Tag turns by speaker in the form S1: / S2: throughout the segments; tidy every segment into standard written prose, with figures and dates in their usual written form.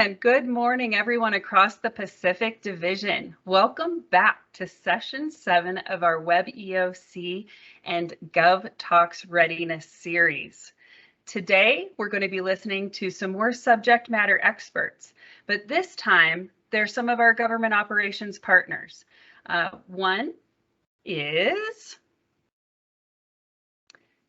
S1: And good morning, everyone across the Pacific Division. Welcome back to Session 7 of our Web EOC and Gov Talks Readiness series. Today, we're going to be listening to some more subject matter experts, but this time, they're some of our government operations partners. One is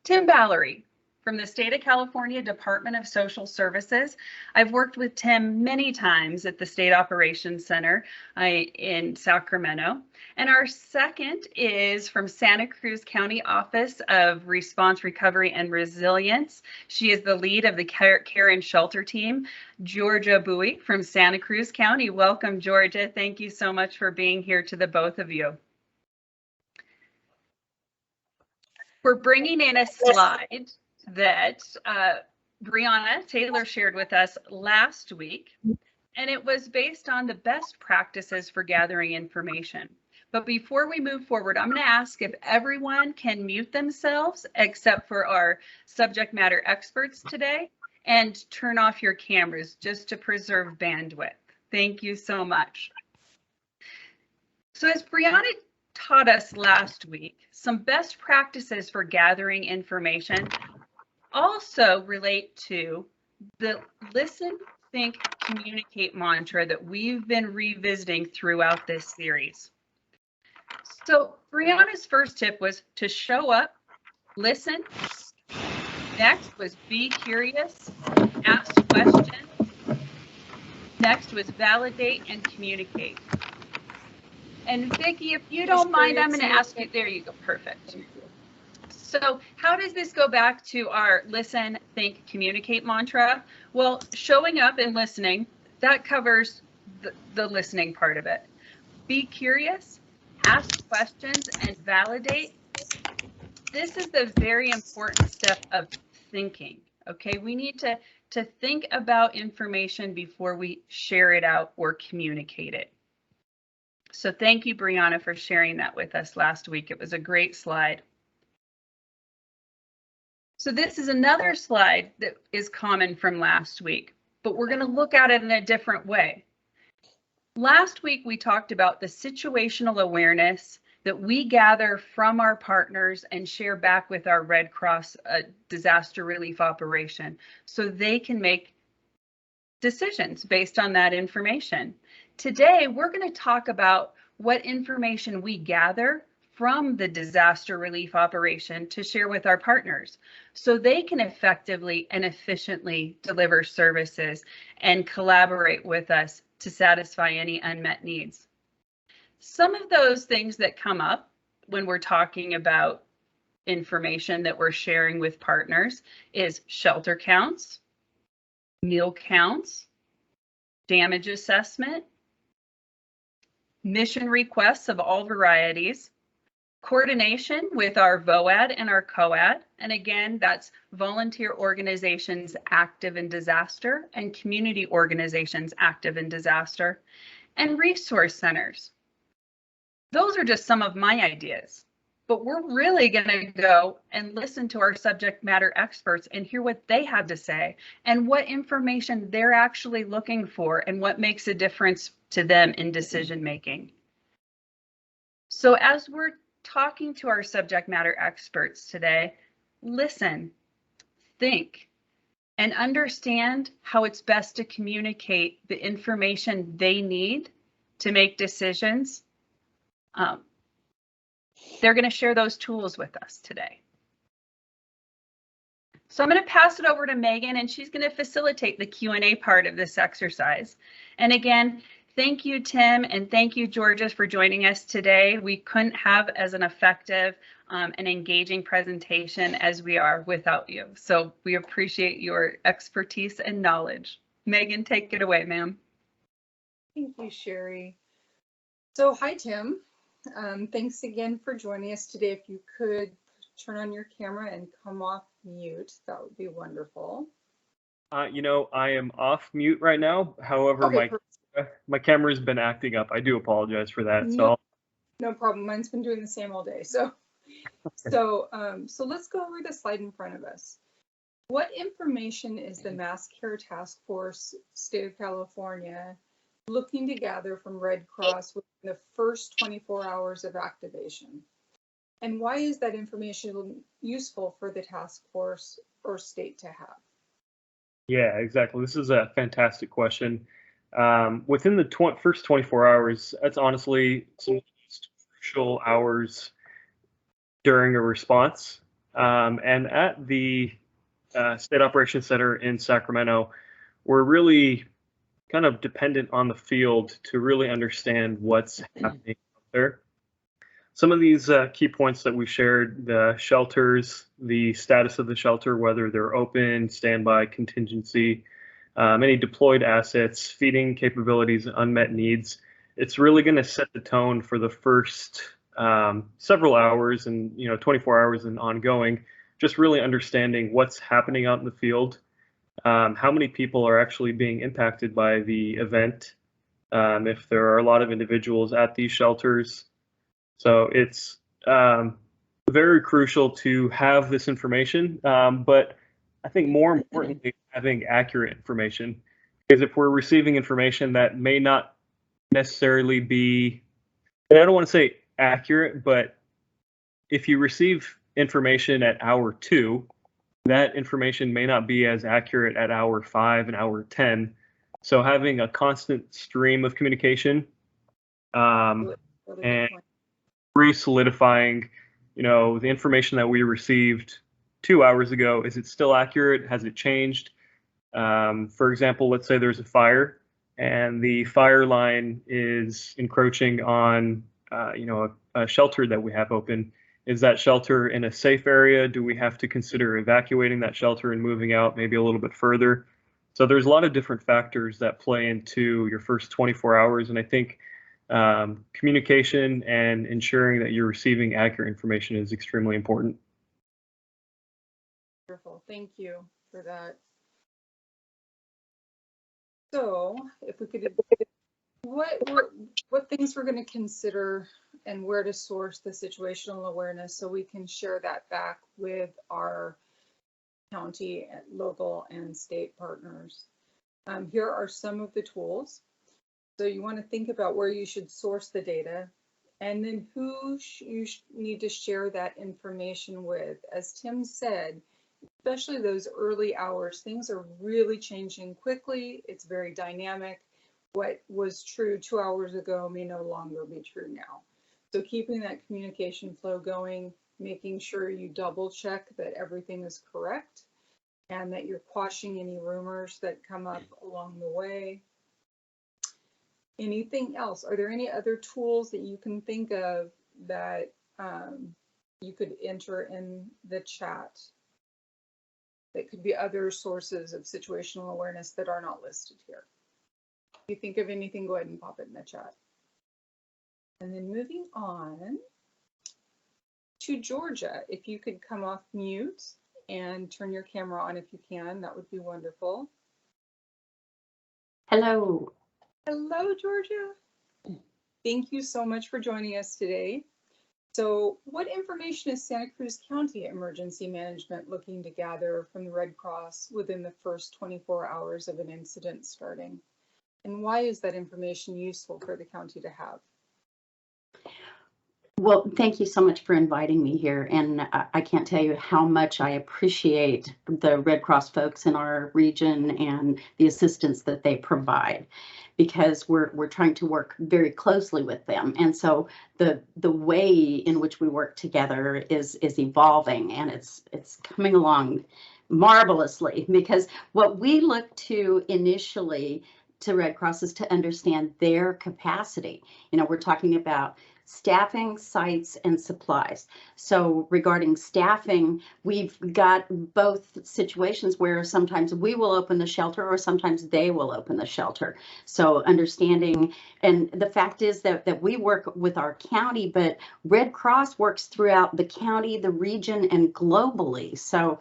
S1: Valerie from the State of California Department of Social Services. I've worked with Tim many times at the State Operations Center in Sacramento. And our second is from Santa Cruz County Office of Response, Recovery, and Resilience. She is the lead of the Care and Shelter Team, Georgia Bowie from Santa Cruz County. Welcome, Georgia. Thank you so much for being here to the both of you. We're bringing in a slide that Brianna Taylor shared with us last week, and it was based on the best practices for gathering information. But before we move forward, I'm going to ask if everyone can mute themselves except for our subject matter experts today and turn off your cameras just to preserve bandwidth. Thank you so much. So as Brianna taught us last week, some best practices for gathering information also relate to the listen, think, communicate mantra that we've been revisiting throughout this series. So Brianna's first tip was to show up, listen. Next was be curious, ask questions. Next was validate and communicate. And Vicki, if you don't mind, I'm going to ask you, there you go, perfect. So how does this go back to our listen, think, communicate mantra? Well, showing up and listening, that covers the listening part of it. Be curious, ask questions, and validate. This is the very important step of thinking, okay? We need to think about information before we share it out or communicate it. So thank you, Brianna, for sharing that with us last week. It was a great slide. So this is another slide that is common from last week, but we're going to look at it in a different way. Last week, we talked about the situational awareness that we gather from our partners and share back with our Red Cross disaster relief operation so they can make decisions based on that information. Today, we're going to talk about what information we gather from the disaster relief operation to share with our partners so they can effectively and efficiently deliver services and collaborate with us to satisfy any unmet needs. Some of those things that come up when we're talking about information that we're sharing with partners is shelter counts, meal counts, damage assessment, mission requests of all varieties, coordination with our VOAD and our COAD, and again, that's volunteer organizations active in disaster and community organizations active in disaster, and resource centers. Those are just some of my ideas, but we're really going to go and listen to our subject matter experts and hear what they have to say and what information they're actually looking for and what makes a difference to them in decision making. So as we're talking to our subject matter experts today, listen, think, and understand how it's best to communicate the information they need to make decisions. They're going to share those tools with us today. So I'm going to pass it over to Megan, and she's going to facilitate the Q&A part of this exercise. And again, thank you, Tim, and thank you, Georgia, for joining us today. We couldn't have as an effective and engaging presentation as we are without you. So we appreciate your expertise and knowledge. Megan, take it away, ma'am.
S2: Thank you, Sherry. So hi, Tim. Thanks again for joining us today. If you could turn on your camera and come off mute, that would be wonderful.
S3: You know, I am off mute right now. However,
S2: okay,
S3: my camera's been acting up. I do apologize for that.
S2: No problem. Mine's been doing the same all day. So let's go over the slide in front of us. What information is the Mass Care Task Force, State of California, looking to gather from Red Cross within the first 24 hours of activation? And why is that information useful for the task force or state to have?
S3: Yeah, exactly. This is a fantastic question. Within the first 24 hours, that's honestly some of the most crucial hours during a response. And at the State Operations Center in Sacramento, we're really kind of dependent on the field to really understand what's happening out there. Some of these key points that we shared, the shelters, the status of the shelter, whether they're open, standby, contingency, any deployed assets, feeding capabilities, unmet needs. It's really going to set the tone for the first several hours and 24 hours and ongoing, just really understanding what's happening out in the field, how many people are actually being impacted by the event, if there are a lot of individuals at these shelters. So it's very crucial to have this information, but I think more importantly, having accurate information. Because if we're receiving information that may not necessarily be, and I don't want to say accurate, but if you receive information at hour 2, that information may not be as accurate at hour 5 and hour 10. So having a constant stream of communication and re-solidifying, the information that we received 2 hours ago, is it still accurate? Has it changed? For example, let's say there's a fire and the fire line is encroaching on, a shelter that we have open. Is that shelter in a safe area? Do we have to consider evacuating that shelter and moving out maybe a little bit further? So there's a lot of different factors that play into your first 24 hours. And I think communication and ensuring that you're receiving accurate information is extremely important.
S2: Wonderful. Thank you for that. So if we could, what things we're going to consider and where to source the situational awareness so we can share that back with our county, local, and state partners. Here are some of the tools. So you want to think about where you should source the data and then who you need to share that information with. As Tim said, especially those early hours, things are really changing quickly. It's very dynamic. What was true 2 hours ago may no longer be true now. So keeping that communication flow going, making sure you double check that everything is correct and that you're quashing any rumors that come up along the way. Anything else? Are there any other tools that you can think of that you could enter in the chat that could be other sources of situational awareness that are not listed here? If you think of anything, go ahead and pop it in the chat. And then moving on to Georgia, if you could come off mute and turn your camera on if you can, that would be wonderful.
S4: Hello.
S2: Hello, Georgia. Thank you so much for joining us today. So what information is Santa Cruz County Emergency Management looking to gather from the Red Cross within the first 24 hours of an incident starting? And why is that information useful for the county to have?
S4: Well, thank you so much for inviting me here. And I can't tell you how much I appreciate the Red Cross folks in our region and the assistance that they provide, because we're trying to work very closely with them. And so the way in which we work together is evolving, and it's coming along marvelously, because what we look to initially to Red Cross is to understand their capacity. We're talking about staffing, sites, and supplies. So regarding staffing, we've got both situations where sometimes we will open the shelter or sometimes they will open the shelter. So understanding, and the fact is that we work with our county, but Red Cross works throughout the county, the region, and globally. So,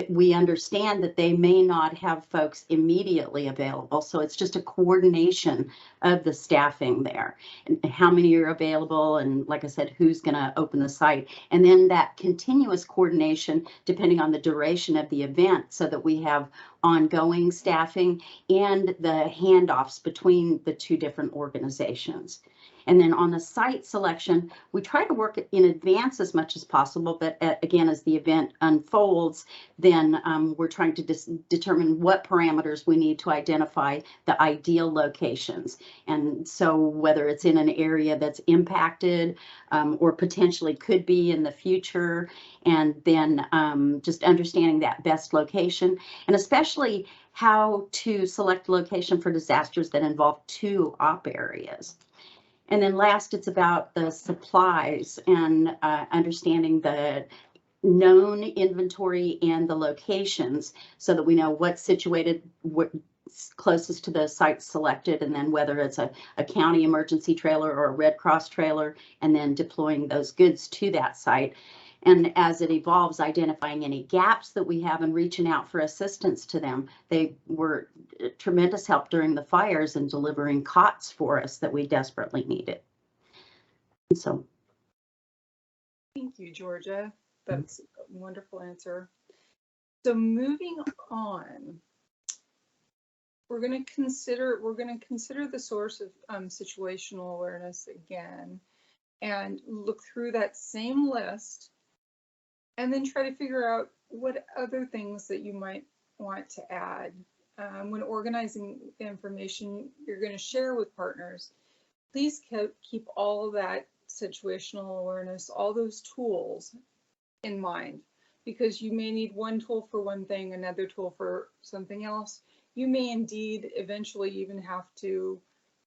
S4: we understand that they may not have folks immediately available. So it's just a coordination of the staffing there and how many are available, available, and like I said, who's going to open the site. And then that continuous coordination, depending on the duration of the event, so that we have ongoing staffing and the handoffs between the two different organizations. And then on the site selection, we try to work in advance as much as possible, but again, as the event unfolds, then we're trying to determine what parameters we need to identify the ideal locations. And so whether it's in an area that's impacted or potentially could be in the future, and then just understanding that best location, and especially how to select location for disasters that involve two op areas. And then last, it's about the supplies and understanding the known inventory and the locations so that we know what's situated closest to the site selected, and then whether it's a county emergency trailer or a Red Cross trailer, and then deploying those goods to that site. And as it evolves, identifying any gaps that we have and reaching out for assistance to them. They were tremendous help during the fires and delivering cots for us that we desperately needed. And so.
S2: Thank you, Georgia. That's a wonderful answer. So moving on, we're going to consider the source of situational awareness again, and look through that same list, and then try to figure out what other things that you might want to add. When organizing the information you're going to share with partners, please keep all that situational awareness, all those tools in mind, because you may need one tool for one thing, another tool for something else. You may indeed eventually even have to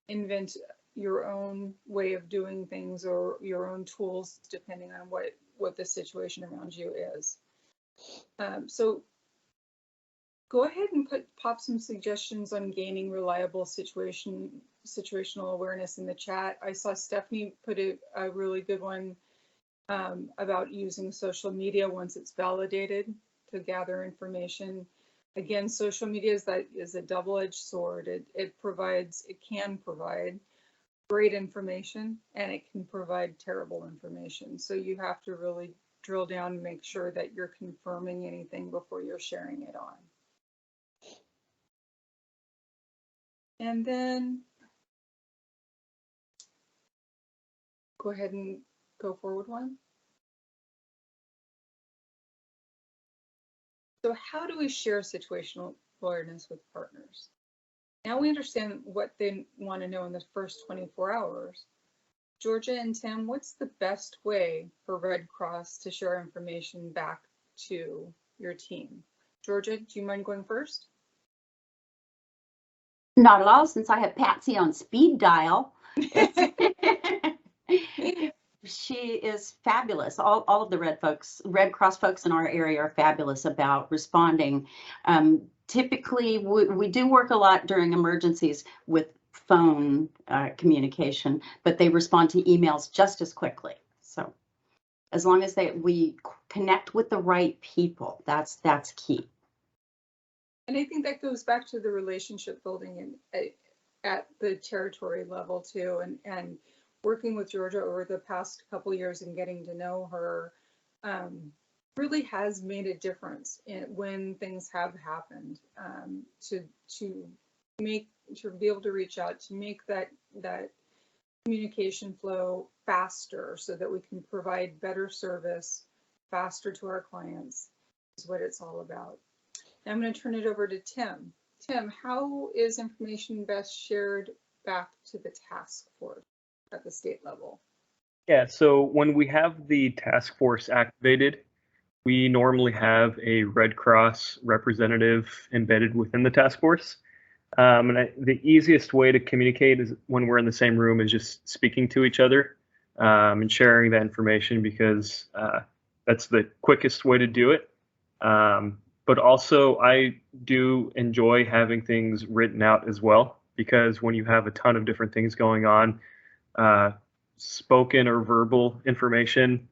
S2: invent your own way of doing things or your own tools, depending on what the situation around you is. So go ahead and pop some suggestions on gaining reliable situational awareness in the chat. I saw Stephanie put a really good one about using social media once it's validated to gather information. Again, social media is a double-edged sword. It can provide great information, and it can provide terrible information. So you have to really drill down and make sure that you're confirming anything before you're sharing it on. And then go ahead and go forward one. So how do we share situational awareness with partners? Now we understand what they want to know in the first 24 hours. Georgia and Tim, what's the best way for Red Cross to share information back to your team? Georgia, do you mind going first?
S4: Not at all, since I have Patsy on speed dial. She is fabulous. All of the Red Cross folks in our area are fabulous about responding. Typically, we do work a lot during emergencies with phone communication, but they respond to emails just as quickly. So as long as we connect with the right people, that's key.
S2: And I think that goes back to the relationship building at the territory level too, and working with Georgia over the past couple of years and getting to know her really has made a difference when things have happened, to be able to reach out, to make that communication flow faster so that we can provide better service faster to our clients is what it's all about. Now I'm going to turn it over to Tim. Tim, how is information best shared back to the task force at the state level?
S3: Yeah, so when we have the task force activated, we normally have a Red Cross representative embedded within the task force. The easiest way to communicate is when we're in the same room is just speaking to each other and sharing that information, because that's the quickest way to do it. But also I do enjoy having things written out as well, because when you have a ton of different things going on, spoken or verbal information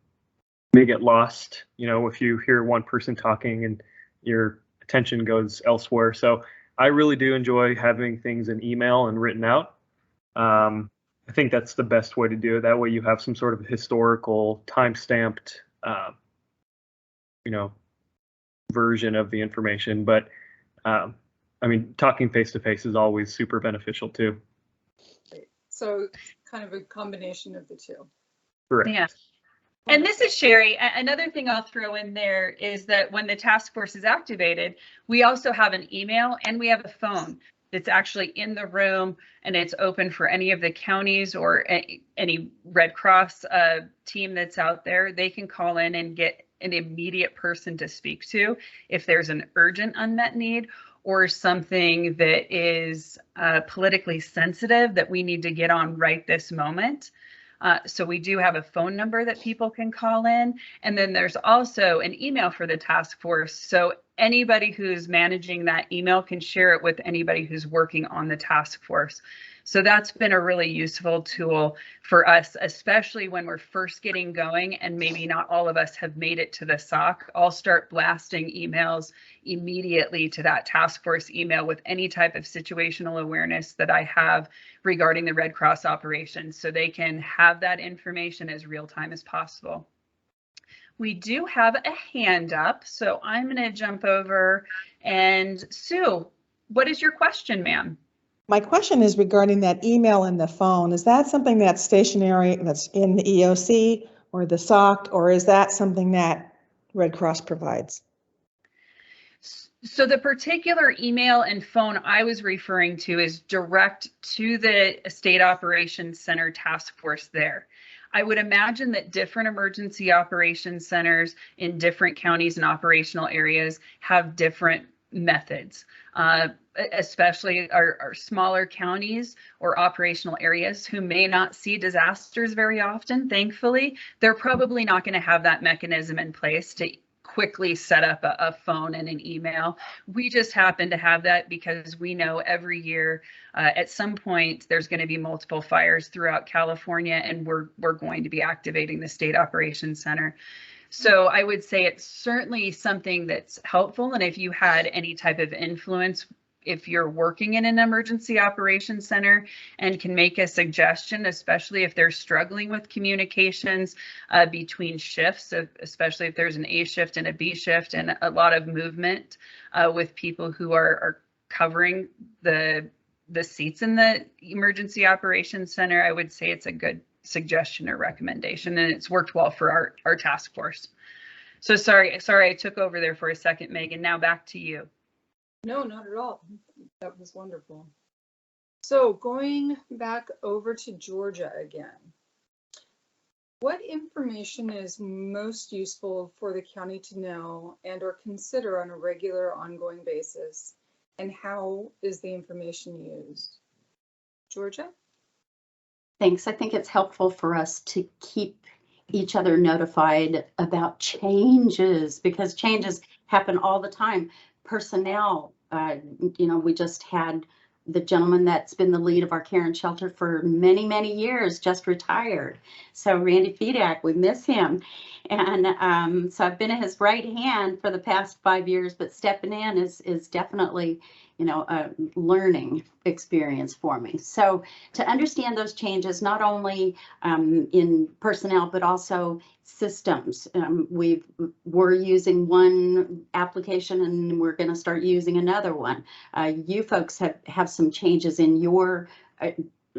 S3: may get lost, if you hear one person talking and your attention goes elsewhere. So I really do enjoy having things in email and written out. I think that's the best way to do it. That way you have some sort of historical time-stamped, you know, version of the information. But I mean, talking face-to-face is always super beneficial too.
S2: Right. So kind of a combination of the two.
S3: Correct.
S1: Yeah. And this is Sherry. Another thing I'll throw in there is that when the task force is activated, we also have an email and we have a phone that's actually in the room, and it's open for any of the counties or any Red Cross team that's out there. They can call in and get an immediate person to speak to if there's an urgent unmet need or something that is politically sensitive that we need to get on right this moment. So we do have a phone number that people can call in. And then there's also an email for the task force. So anybody who's managing that email can share it with anybody who's working on the task force. So that's been a really useful tool for us, especially when we're first getting going and maybe not all of us have made it to the SOC. I'll start blasting emails immediately to that task force email with any type of situational awareness that I have regarding the Red Cross operations, so they can have that information as real time as possible. We do have a hand up, so I'm going to jump over. And Sue, what is your question, ma'am?
S5: My question is regarding that email and the phone. Is that something that's stationary, that's in the EOC or the SOC, or is that something that Red Cross provides?
S1: So the particular email and phone I was referring to is direct to the State Operations Center task force there. I would imagine that different emergency operations centers in different counties and operational areas have different methods, especially our smaller counties or operational areas who may not see disasters very often. Thankfully, they're probably not going to have that mechanism in place to quickly set up a phone and an email. We just happen to have that because we know every year at some point there's going to be multiple fires throughout California, and we're going to be activating the State Operations Center. So I would say it's certainly something that's helpful. And if you had any type of influence, if you're working in an emergency operations center and can make a suggestion, especially if they're struggling with communications between shifts, especially if there's an A shift and a B shift and a lot of movement with people who are covering the seats in the emergency operations center, I would say it's a good suggestion or recommendation, and it's worked well for our task force. So sorry I took over there for a second, Megan. Now back to you.
S2: No, not at all. That was wonderful. So going back over to Georgia again, what information is most useful for the county to know and or consider on a regular ongoing basis, and how is the information used? Georgia?
S4: Thanks. I think it's helpful for us to keep each other notified about changes, because changes happen all the time. Personnel, we just had the gentleman that's been the lead of our care and shelter for many, many years just retired. So Randy Fedak, we miss him. And so I've been at his right hand for the past 5 years, but stepping in is definitely, a learning experience for me. So to understand those changes, not only in personnel, but also systems. We're using one application and we're going to start using another one. You folks have some changes in your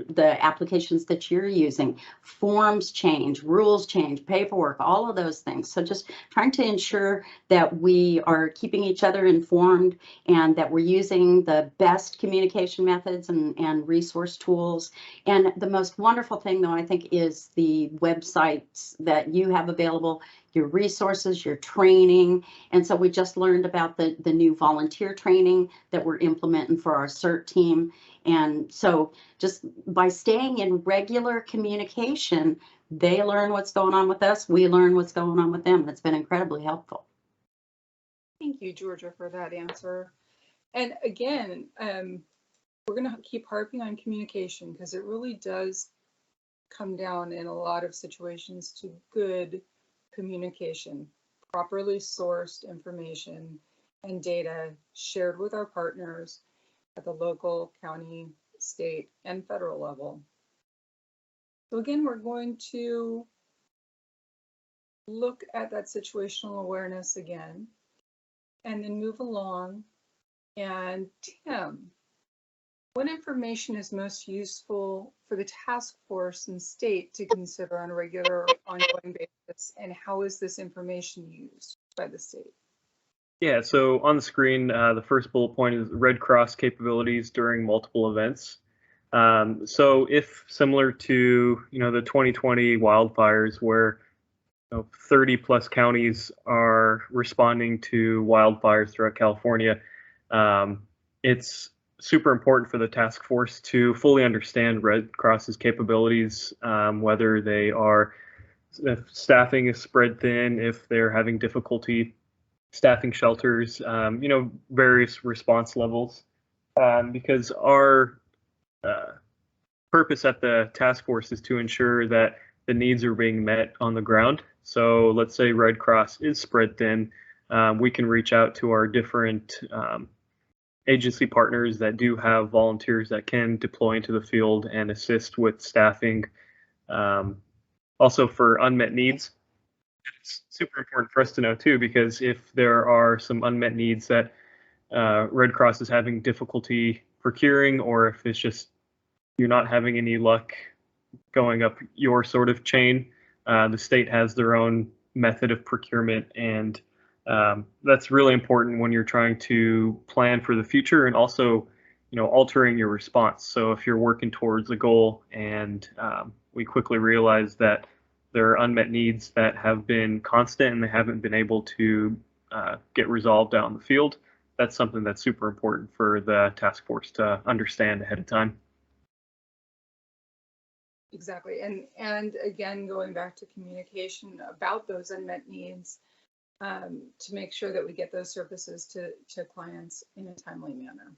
S4: the applications that you're using. Forms change, rules change, paperwork, all of those things. So just trying to ensure that we are keeping each other informed and that we're using the best communication methods and resource tools. And the most wonderful thing, though, I think, is the websites that you have available, your resources, your training. And so we just learned about the new volunteer training that we're implementing for our CERT team. And so just by staying in regular communication, they learn what's going on with us, we learn what's going on with them. It's been incredibly helpful.
S2: Thank you, Georgia, for that answer. And again, we're going to keep harping on communication because it really does come down in a lot of situations to good communication, properly sourced information and data shared with our partners at the local, county, state, and federal level. So again, we're going to look at that situational awareness again, and then move along. And Tim, what information is most useful for the task force and state to consider on a regular ongoing basis, and how is this information used by the state?
S3: Yeah, so on the screen, the first bullet point is Red Cross capabilities during multiple events. So if similar to, the 2020 wildfires where 30 plus counties are responding to wildfires throughout California, it's super important for the task force to fully understand Red Cross's capabilities, whether they are, if staffing is spread thin, if they're having difficulty staffing shelters, various response levels, because our purpose at the task force is to ensure that the needs are being met on the ground. So let's say Red Cross is spread thin, we can reach out to our different agency partners that do have volunteers that can deploy into the field and assist with staffing. Also for unmet needs, it's super important for us to know too, because if there are some unmet needs that Red Cross is having difficulty procuring, or if it's just you're not having any luck going up your sort of chain, the state has their own method of procurement, and that's really important when you're trying to plan for the future and also, altering your response. So if you're working towards a goal and we quickly realize that there are unmet needs that have been constant and they haven't been able to get resolved out in the field, that's something that's super important for the task force to understand ahead of time.
S2: Exactly. And again, going back to communication about those unmet needs, to make sure that we get those services to clients in a timely manner.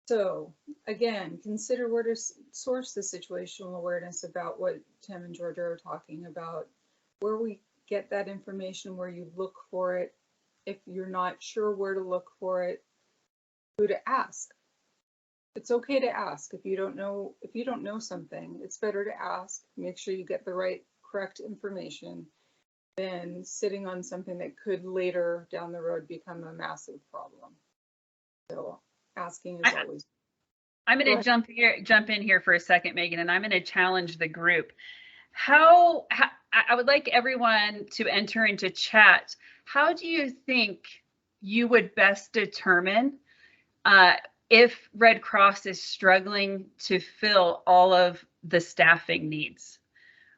S2: So again, consider where to source the situational awareness about what Tim and Georgia are talking about, where we get that information, where you look for it. If you're not sure where to look for it, who to ask. It's okay to ask. If you don't know something, it's better to ask. Make sure you get the right, correct information than sitting on something that could later down the road become a massive problem. So asking is always.
S1: I'm going to jump in here for a second, Megan, and I'm going to challenge the group. How I would like everyone to enter into chat. How do you think you would best determine if Red Cross is struggling to fill all of the staffing needs?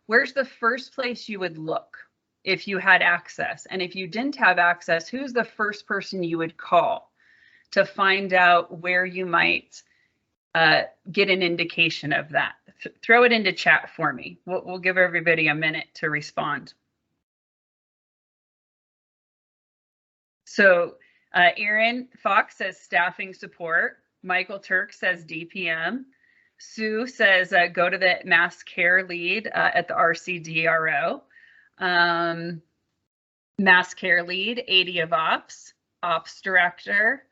S1: Where's the first place you would look if you had access? And if you didn't have access, who's the first person you would call to find out where you might get an indication of that? Throw it into chat for me. We'll give everybody a minute to respond. So Aaron Fox says staffing support. Michael Turk says DPM. Sue says go to the mass care lead at the RCDRO. Mass care lead, AD of ops director,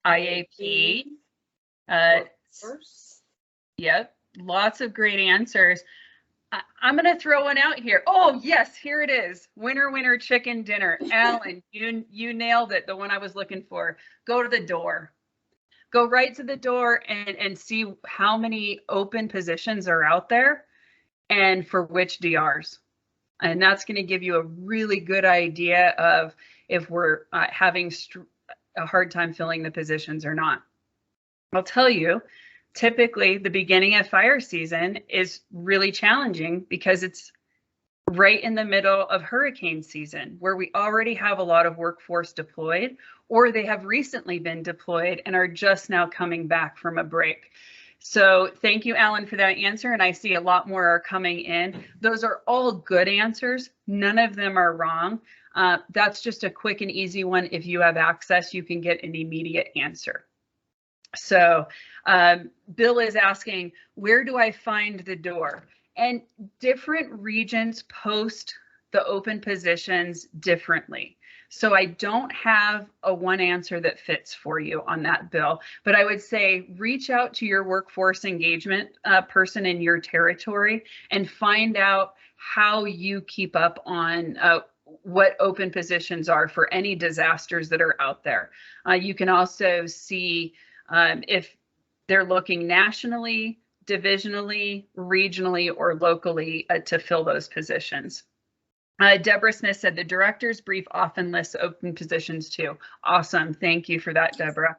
S1: IAP. Yep, lots of great answers. I'm going to throw one out here. Oh, yes, here it is. Winner chicken dinner. Alan, you nailed it, the one I was looking for. Go to the door. Go right to the door and see how many open positions are out there and for which DRs. And that's going to give you a really good idea of if we're having a hard time filling the positions or not. I'll tell you, typically the beginning of fire season is really challenging because it's right in the middle of hurricane season where we already have a lot of workforce deployed, or they have recently been deployed and are just now coming back from a break. So thank you, Alan, for that answer. And I see a lot more are coming in. Those are all good answers. None of them are wrong. That's just a quick and easy one. If you have access, you can get an immediate answer. So Bill is asking, where do I find the door? And different regions post the open positions differently. So I don't have a one answer that fits for you on that, Bill, but I would say reach out to your workforce engagement person in your territory and find out how you keep up on what open positions are for any disasters that are out there. You can also see if they're looking nationally, divisionally, regionally, or locally to fill those positions. Deborah Smith said the director's brief often lists open positions too. Awesome. Thank you for that, Deborah.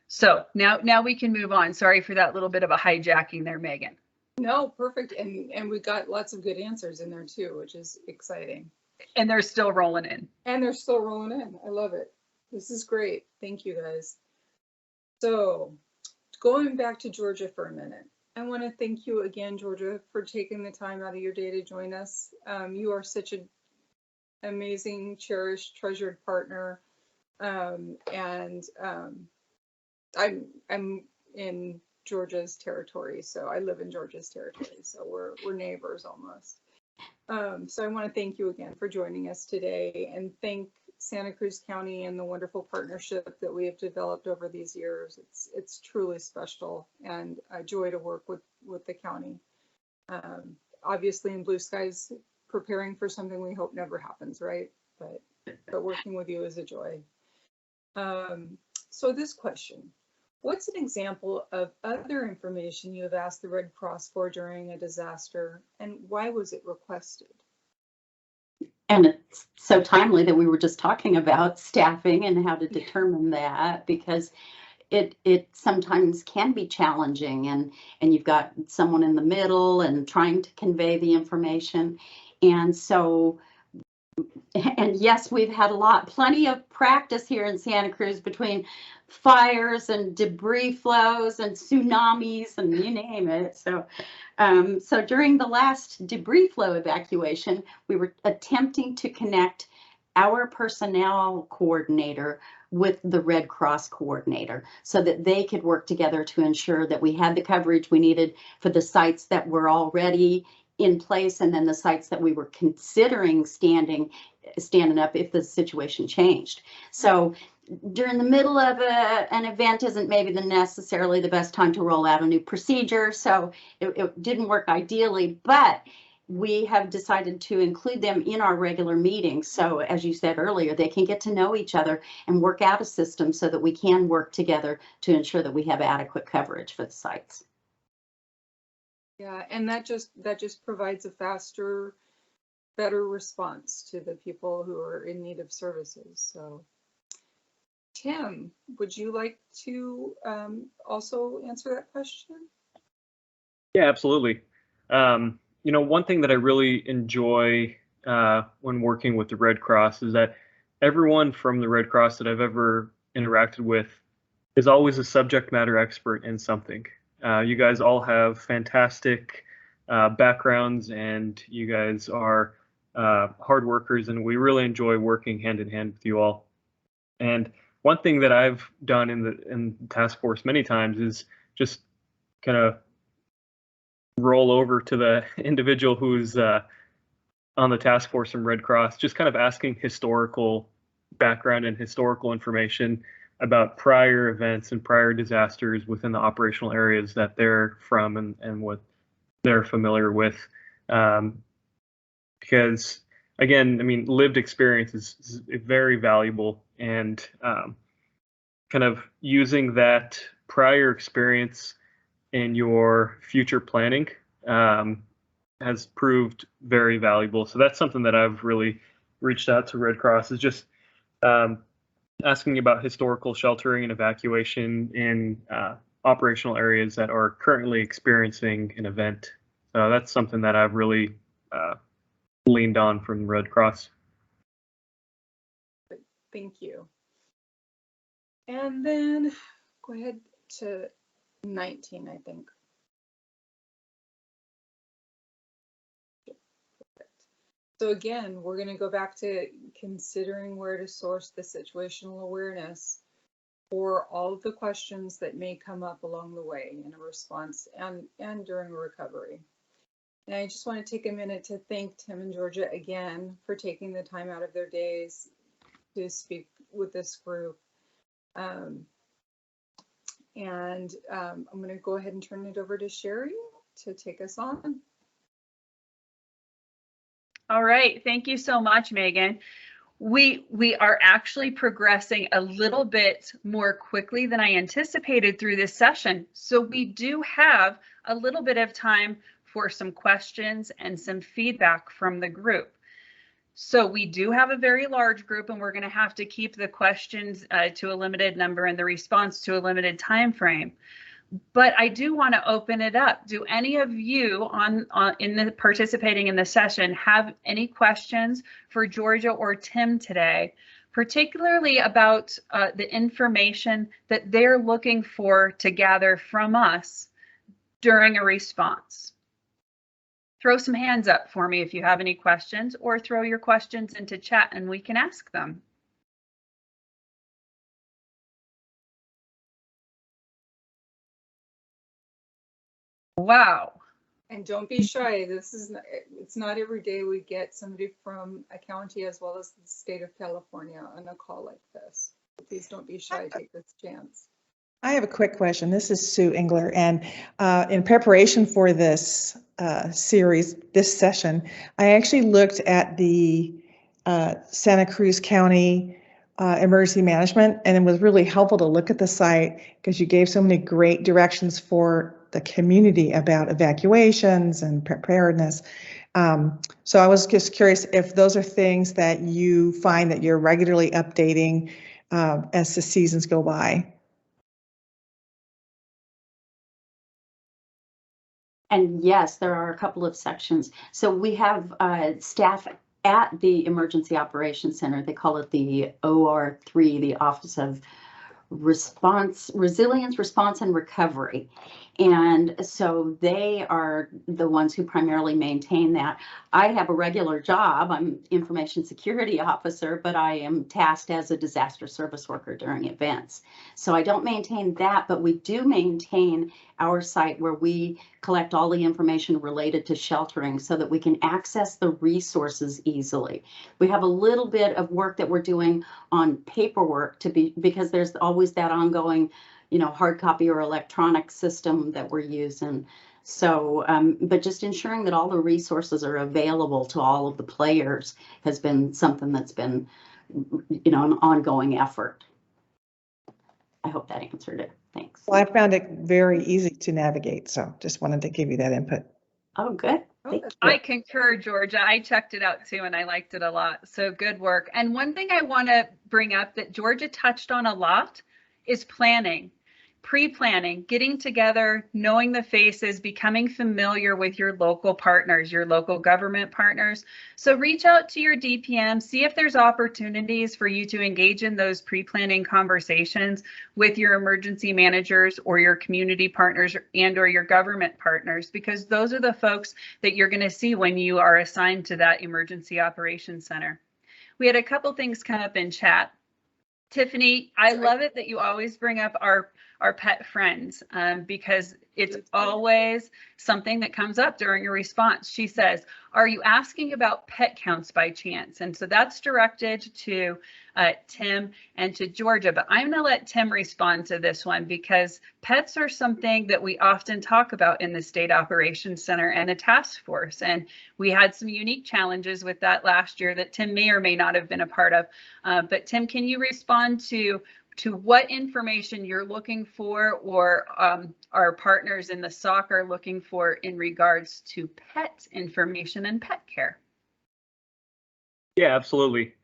S1: So now we can move on. Sorry for that little bit of a hijacking there, Megan.
S2: No, perfect. And we got lots of good answers in there too, which is exciting.
S1: And they're still rolling in.
S2: And they're still rolling in. I love it. This is great. Thank you, guys. So going back to Georgia for a minute, I want to thank you again, Georgia, for taking the time out of your day to join us. You are such an amazing, cherished, treasured partner. I'm in Georgia's territory, so I live in Georgia's territory, so we're neighbors almost. So I want to thank you again for joining us today, and thank Santa Cruz County and the wonderful partnership that we have developed over these years. It's truly special and a joy to work with the county. Obviously in blue skies, preparing for something we hope never happens, right? But working with you is a joy. So this question, what's an example of other information you have asked the Red Cross for during a disaster, and why was it requested?
S4: And it's so timely that we were just talking about staffing and how to determine that, because it sometimes can be challenging, and you've got someone in the middle and trying to convey the information. And so, and yes, we've had plenty of practice here in Santa Cruz between fires and debris flows and tsunamis and you name it. So, so during the last debris flow evacuation, we were attempting to connect our personnel coordinator with the Red Cross coordinator so that they could work together to ensure that we had the coverage we needed for the sites that were already in place, and then the sites that we were considering standing up if the situation changed. So during the middle of an event isn't maybe necessarily the best time to roll out a new procedure, so it didn't work ideally, but we have decided to include them in our regular meetings. So as you said earlier, they can get to know each other and work out a system so that we can work together to ensure that we have adequate coverage for the sites.
S2: Yeah, and that just provides a faster, better response to the people who are in need of services. So Tim, would you like to also answer that question?
S3: Yeah, absolutely. You know, one thing that I really enjoy when working with the Red Cross is that everyone from the Red Cross that I've ever interacted with is always a subject matter expert in something. You guys all have fantastic backgrounds, and you guys are hard workers, and we really enjoy working hand in hand with you all. And one thing that I've done in the task force many times is just kind of roll over to the individual who's on the task force from Red Cross, just kind of asking historical background and historical information about prior events and prior disasters within the operational areas that they're from and what they're familiar with. Because again, I mean, lived experience is very valuable, and kind of using that prior experience in your future planning has proved very valuable. So that's something that I've really reached out to Red Cross, is just asking about historical sheltering and evacuation in operational areas that are currently experiencing an event. So that's something that I've really leaned on from Red Cross.
S2: Thank you. And then go ahead to 19, I think. So again, we're going to go back to considering where to source the situational awareness for all of the questions that may come up along the way in a response and during a recovery. And I just want to take a minute to thank Tim and Georgia again for taking the time out of their days to speak with this group. I'm going to go ahead and turn it over to Sherry to take us on.
S1: All right, thank you so much, Megan. We are actually progressing a little bit more quickly than I anticipated through this session. So we do have a little bit of time for some questions and some feedback from the group. So we do have a very large group, and we're going to have to keep the questions to a limited number and the response to a limited time frame. But I do want to open it up. Do any of you participating in the session have any questions for Georgia or Tim today, particularly about the information that they're looking for to gather from us during a response? Throw some hands up for me if you have any questions, or throw your questions into chat and we can ask them. Wow.
S2: And don't be shy. It's not every day we get somebody from a county as well as the state of California on a call like this. Please don't be shy. Take this chance.
S5: I have a quick question. This is Sue Engler, and in preparation for this series, this session, I actually looked at the Santa Cruz County emergency management, and it was really helpful to look at the site because you gave so many great directions for the community about evacuations and preparedness. So I was just curious if those are things that you find that you're regularly updating as the seasons go by.
S4: And yes, there are a couple of sections. So we have staff at the Emergency Operations Center. They call it the OR3, the Office of Resilience, Response, and Recovery. And so they are the ones who primarily maintain that. I have a regular job. I'm information security officer, but I am tasked as a disaster service worker during events. So I don't maintain that, but we do maintain our site where we collect all the information related to sheltering so that we can access the resources easily. We have a little bit of work that we're doing on paperwork because there's always that ongoing, hard copy or electronic system that we're using. So, but just ensuring that all the resources are available to all of the players has been something that's been, an ongoing effort. I hope that answered it. Thanks.
S5: Well, I found it very easy to navigate, so just wanted to give you that input.
S4: Oh, good. Thank you.
S1: I concur, Georgia. I checked it out too, and I liked it a lot. So good work. And one thing I want to bring up that Georgia touched on a lot is planning. Pre-planning, getting together, knowing the faces, becoming familiar with your local partners, your local government partners. So reach out to your DPM, see if there's opportunities for you to engage in those pre-planning conversations with your emergency managers or your community partners or your government partners, because those are the folks that you're going to see when you are assigned to that emergency operations center. We had a couple things come up in chat. Tiffany, I love it that you always bring up our pet friends because it's always something that comes up during a response. She says, are you asking about pet counts by chance? And so that's directed to Tim and to Georgia, but I'm going to let Tim respond to this one because pets are something that we often talk about in the State Operations Center and the task force. And we had some unique challenges with that last year that Tim may or may not have been a part of. But Tim, can you respond to what information you're looking for or our partners in the SOC are looking for in regards to pet information and pet care?
S3: Yeah, absolutely.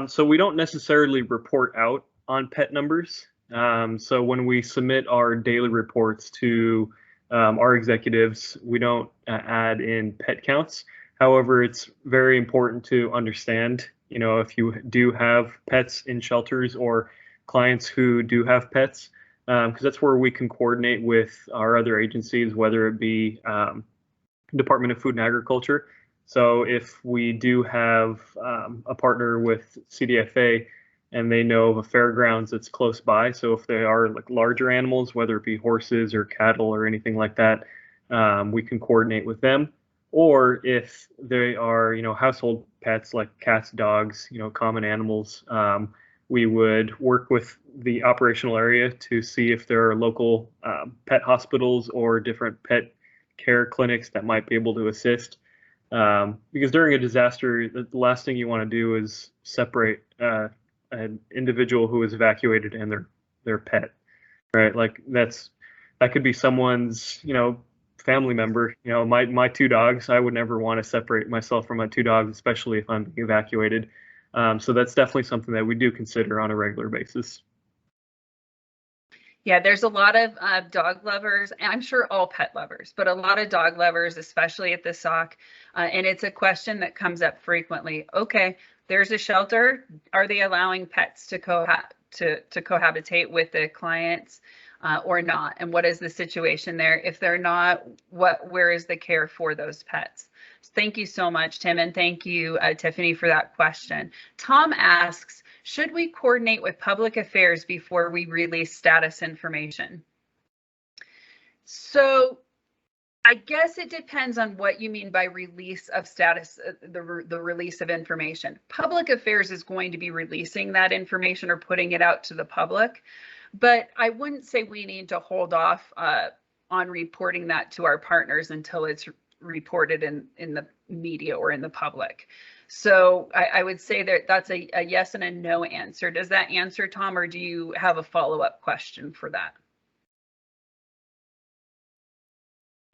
S3: So we don't necessarily report out on pet numbers. So when we submit our daily reports to our executives, we don't add in pet counts. However, it's very important to understand, if you do have pets in shelters or clients who do have pets, because that's where we can coordinate with our other agencies, whether it be Department of Food and Agriculture. So if we do have a partner with CDFA and they know of a fairgrounds that's close by, so if they are like larger animals, whether it be horses or cattle or anything like that, we can coordinate with them. or if they are, household pets like cats, dogs, common animals, we would work with the operational area to see if there are local pet hospitals or different pet care clinics that might be able to assist. Because during a disaster, the last thing you want to do is separate an individual who is evacuated and their pet, right? Like that could be someone's, family member. My two dogs, I would never want to separate myself from my two dogs, especially if I'm being evacuated. So that's definitely something that we do consider on a regular basis.
S1: Yeah, there's a lot of dog lovers, and I'm sure all pet lovers, but a lot of dog lovers, especially at the SOC. And it's a question that comes up frequently. Okay, there's a shelter. Are they allowing pets to cohabitate with the clients or not? And what is the situation there? If they're not, where is the care for those pets? Thank you so much, Tim, and thank you, Tiffany, for that question. Tom asks, should we coordinate with public affairs before we release status information? So I guess it depends on what you mean by release of status, the release of information. Public affairs is going to be releasing that information or putting it out to the public, but I wouldn't say we need to hold off on reporting that to our partners until it's reported in the media or in the public. So I would say that that's a yes and a no answer. Does that answer, Tom, or do you have a follow-up question for that?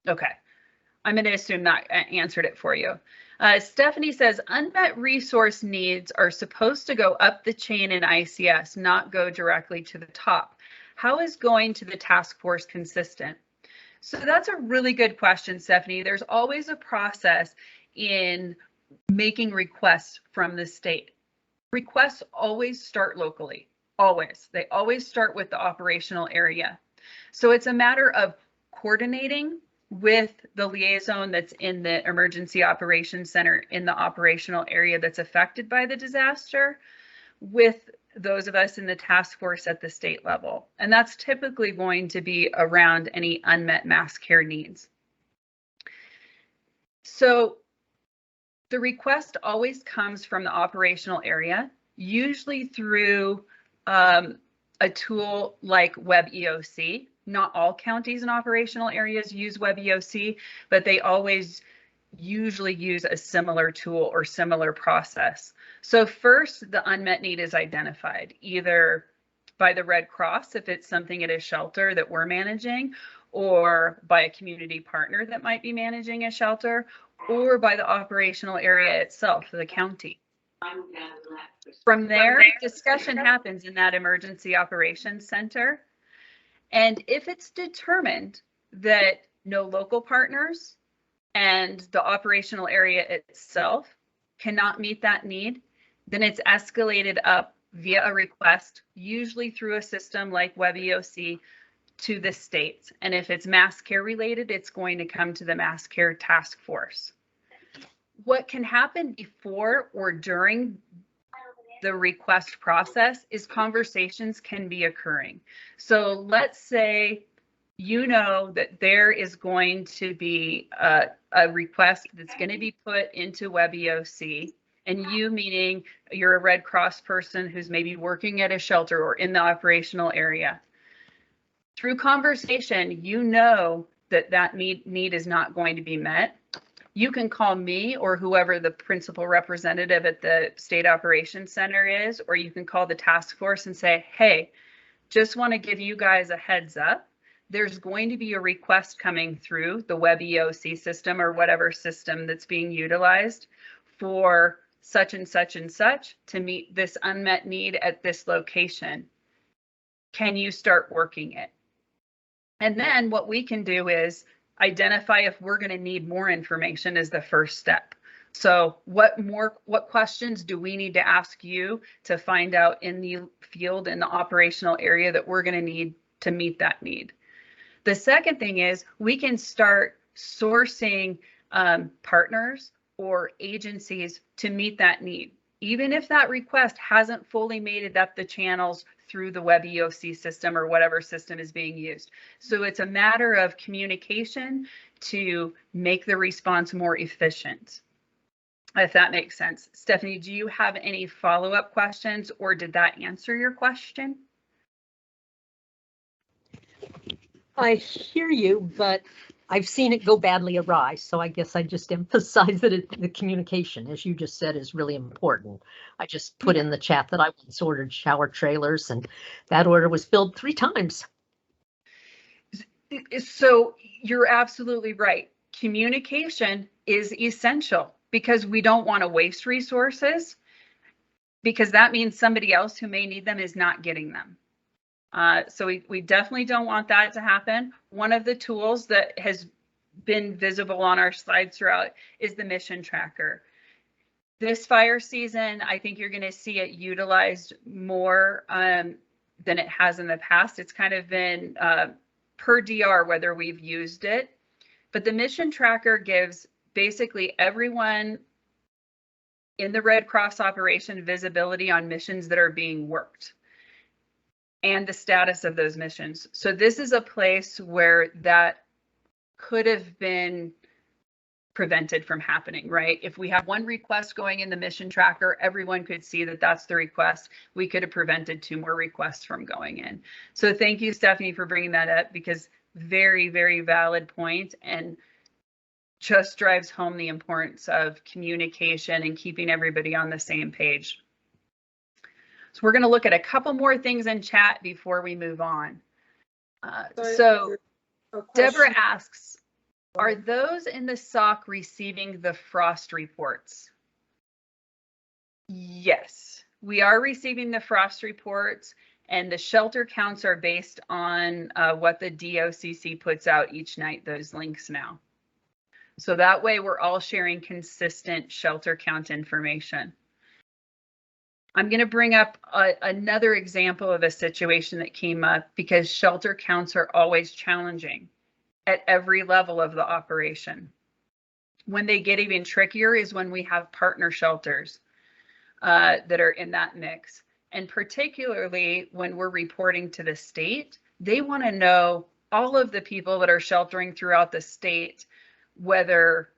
S1: Okay, I'm going to assume that answered it for you. Stephanie says, unmet resource needs are supposed to go up the chain in ICS, not go directly to the top. How is going to the task force consistent? So that's a really good question, Stephanie. There's always a process in making requests from the state. Requests always start locally, always. They always start with the operational area. So it's a matter of coordinating with the liaison that's in the emergency operations center in the operational area that's affected by the disaster with those of us in the task force at the state level. And that's typically going to be around any unmet mass care needs. So the request always comes from the operational area, usually through a tool like Web EOC. Not all counties and operational areas use Web EOC, but they always usually use a similar tool or similar process. So first, the unmet need is identified, either by the Red Cross, if it's something at a shelter that we're managing, or by a community partner that might be managing a shelter, or by the operational area itself, the county. From there, discussion happens in that emergency operations center. And if it's determined that no local partners and the operational area itself cannot meet that need, then it's escalated up via a request, usually through a system like Web EOC, to the states. And if it's mass care related, it's going to come to the mass care task force. What can happen before or during the request process is conversations can be occurring. So let's say you know that there is going to be a request that's going to be put into Web EOC, and you, meaning you're a Red Cross person who's maybe working at a shelter or in the operational area. Through conversation, you know that that need is not going to be met. You can call me or whoever the principal representative at the State Operations Center is, or you can call the task force and say, hey, just want to give you guys a heads up. There's going to be a request coming through the Web EOC system or whatever system that's being utilized for such and such and such to meet this unmet need at this location. Can you start working it? And then what we can do is identify if we're going to need more information as the first step. So what questions do we need to ask you to find out in the field, in the operational area that we're going to need to meet that need? The second thing is we can start sourcing partners or agencies to meet that need. Even if that request hasn't fully made it up the channels through the web EOC system or whatever system is being used. So it's a matter of communication to make the response more efficient, if that makes sense. Stephanie, do you have any follow-up questions, or did that answer your question?
S6: I hear you, but I've seen it go badly awry. So I guess I just emphasize that the communication, as you just said, is really important. I just put in the chat that I once ordered shower trailers, and that order was filled 3 times.
S1: So you're absolutely right. Communication is essential because we don't want to waste resources, because that means somebody else who may need them is not getting them. So we definitely don't want that to happen. One of the tools that has been visible on our slides throughout is the mission tracker. This fire season, I think you're going to see it utilized more than it has in the past. It's kind of been per DR whether we've used it, but the mission tracker gives basically everyone in the Red Cross operation visibility on missions that are being worked and the status of those missions. So this is a place where that could have been prevented from happening, right? If we have one request going in the mission tracker, everyone could see that that's the request. We could have prevented 2 more requests from going in. So thank you, Stephanie, for bringing that up, because very, very valid point, and just drives home the importance of communication and keeping everybody on the same page. So we're going to look at a couple more things in chat before we move on. So Deborah asks, are those in the SOC receiving the frost reports? Yes, we are receiving the frost reports, and the shelter counts are based on what the DOCC puts out each night, those links now. So that way we're all sharing consistent shelter count information. I'm going to bring up another example of a situation that came up, because shelter counts are always challenging at every level of the operation. When they get even trickier is when we have partner shelters that are in that mix. And particularly when we're reporting to the state, they want to know all of the people that are sheltering throughout the state, whether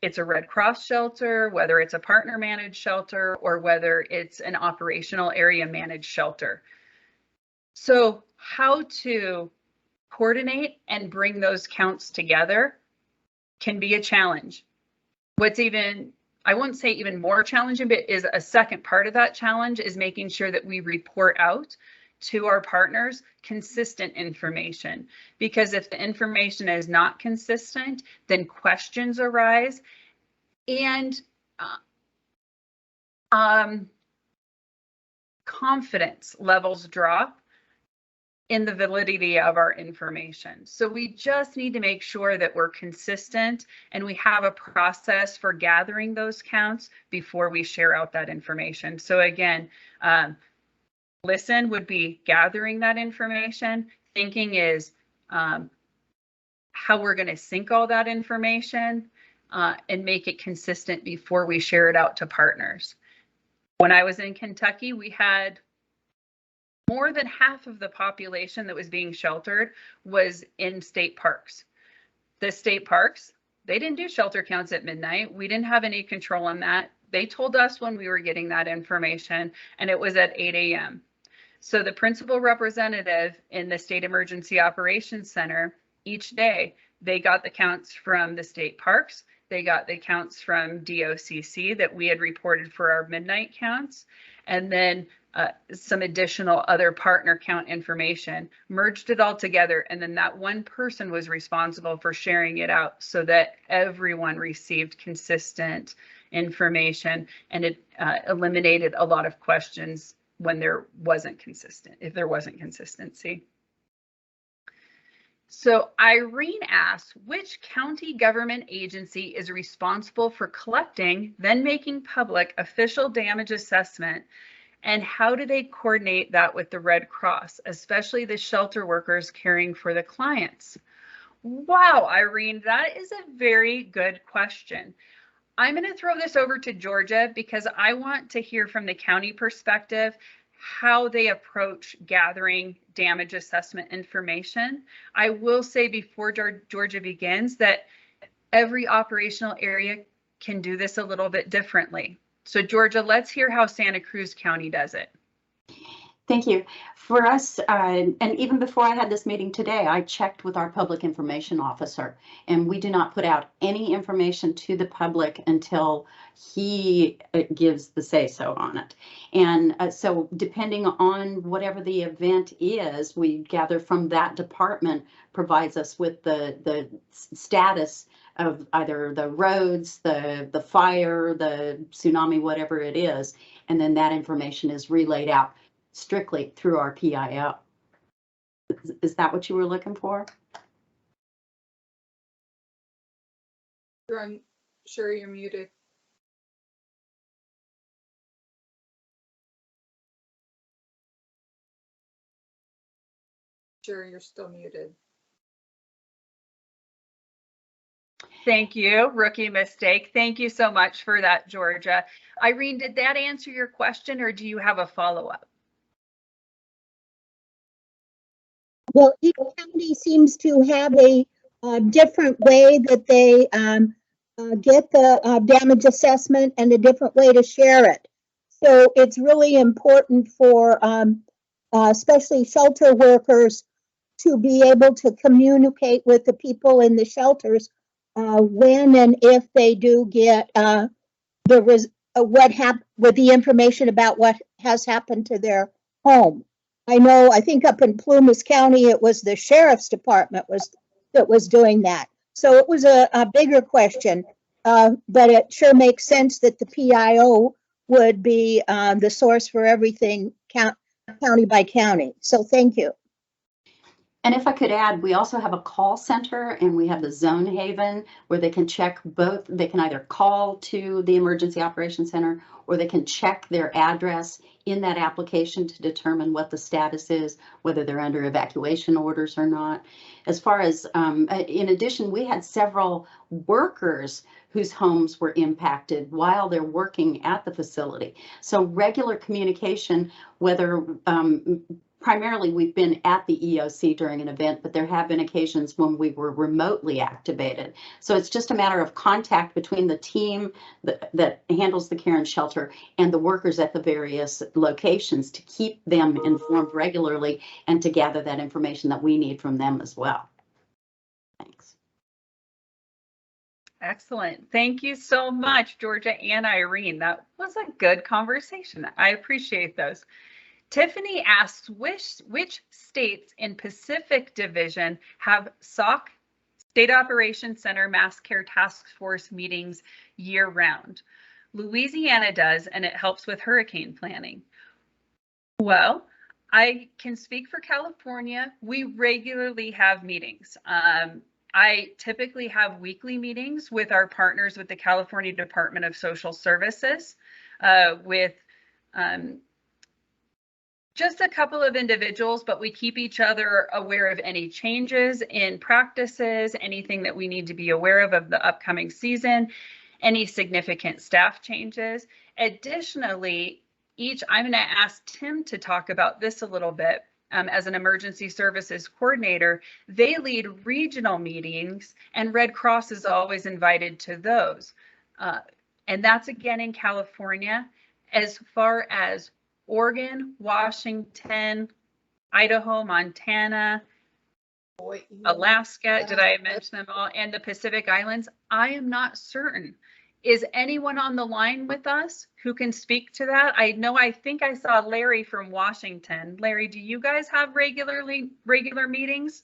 S1: it's a Red Cross shelter, whether it's a partner managed shelter, or whether it's an operational area managed shelter. So how to coordinate and bring those counts together can be a challenge. What's even, I wouldn't say even more challenging, but is a second part of that challenge is making sure that we report out to our partners consistent information, because if the information is not consistent, then questions arise, and confidence levels drop in the validity of our information. So we just need to make sure that we're consistent and we have a process for gathering those counts before we share out that information. So again, listen would be gathering that information. Thinking is how we're going to sync all that information and make it consistent before we share it out to partners. When I was in Kentucky, we had more than half of the population that was being sheltered was in state parks. The state parks, they didn't do shelter counts at midnight. We didn't have any control on that. They told us when we were getting that information, and it was at 8 a.m. So the principal representative in the State Emergency Operations Center, each day, they got the counts from the state parks. They got the counts from DOCC that we had reported for our midnight counts, and then some additional other partner count information, merged it all together, and then that one person was responsible for sharing it out so that everyone received consistent information, and it eliminated a lot of questions when there wasn't consistency. So Irene asks, which county government agency is responsible for collecting, then making public official damage assessment, and how do they coordinate that with the Red Cross, especially the shelter workers caring for the clients? Wow, Irene, that is a very good question. I'm going to throw this over to Georgia because I want to hear from the county perspective how they approach gathering damage assessment information. I will say before Georgia begins that every operational area can do this a little bit differently. So Georgia, let's hear how Santa Cruz County does it.
S4: Thank you. For us, and even before I had this meeting today, I checked with our public information officer, and we do not put out any information to the public until he gives the say-so on it. And so depending on whatever the event is, we gather from that department provides us with the status of either the roads, the fire, the tsunami, whatever it is, and then that information is relayed out strictly through our PIO. Is that what you were looking for?
S2: I'm sure you're muted. Sure, you're still muted.
S1: Thank you. Rookie mistake. Thank you so much for that, Georgia. Irene, did that answer your question, or do you have a follow-up?
S7: Well, each county seems to have a different way that they get the damage assessment and a different way to share it. So it's really important for especially shelter workers to be able to communicate with the people in the shelters when and if they do get what happened with the information about what has happened to their home. I think up in Plumas County, it was the sheriff's department that was doing that. So it was a bigger question, but it sure makes sense that the PIO would be the source for everything county by county. So thank you.
S4: And if I could add, we also have a call center and we have the Zone Haven where they can check both. They can either call to the Emergency Operations Center or they can check their address in that application to determine what the status is, whether they're under evacuation orders or not. As far as, in addition, we had several workers whose homes were impacted while they're working at the facility. So regular communication, whether primarily, we've been at the EOC during an event, but there have been occasions when we were remotely activated. So it's just a matter of contact between the team that handles the care and shelter and the workers at the various locations to keep them informed regularly and to gather that information that we need from them as well. Thanks.
S1: Excellent. Thank you so much, Georgia and Irene. That was a good conversation. I appreciate those. Tiffany asks, which states in Pacific Division have SOC, State Operations Center Mass Care Task Force meetings year-round? Louisiana does, and it helps with hurricane planning. Well, I can speak for California. We regularly have meetings. I typically have weekly meetings with our partners with the California Department of Social Services, with just a couple of individuals, but we keep each other aware of any changes in practices, anything that we need to be aware of the upcoming season, any significant staff changes. Additionally, I'm going to ask Tim to talk about this a little bit. As an emergency services coordinator, they lead regional meetings and Red Cross is always invited to those. And that's again in California. As far as Oregon, Washington, Idaho, Montana, Alaska, did I mention them all? And the Pacific Islands, I am not certain. Is anyone on the line with us who can speak to that? I think I saw Larry from Washington. Larry, do you guys have regular meetings?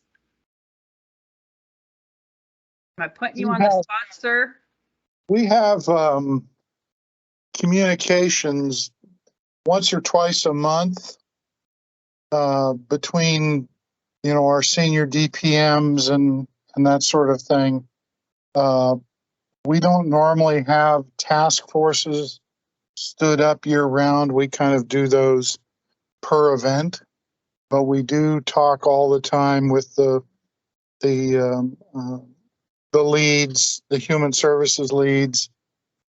S1: Am I putting you on the spot, sir?
S8: We have communications once or twice a month between, our senior DPMs and that sort of thing. We don't normally have task forces stood up year round. We kind of do those per event, but we do talk all the time with the leads, the human services leads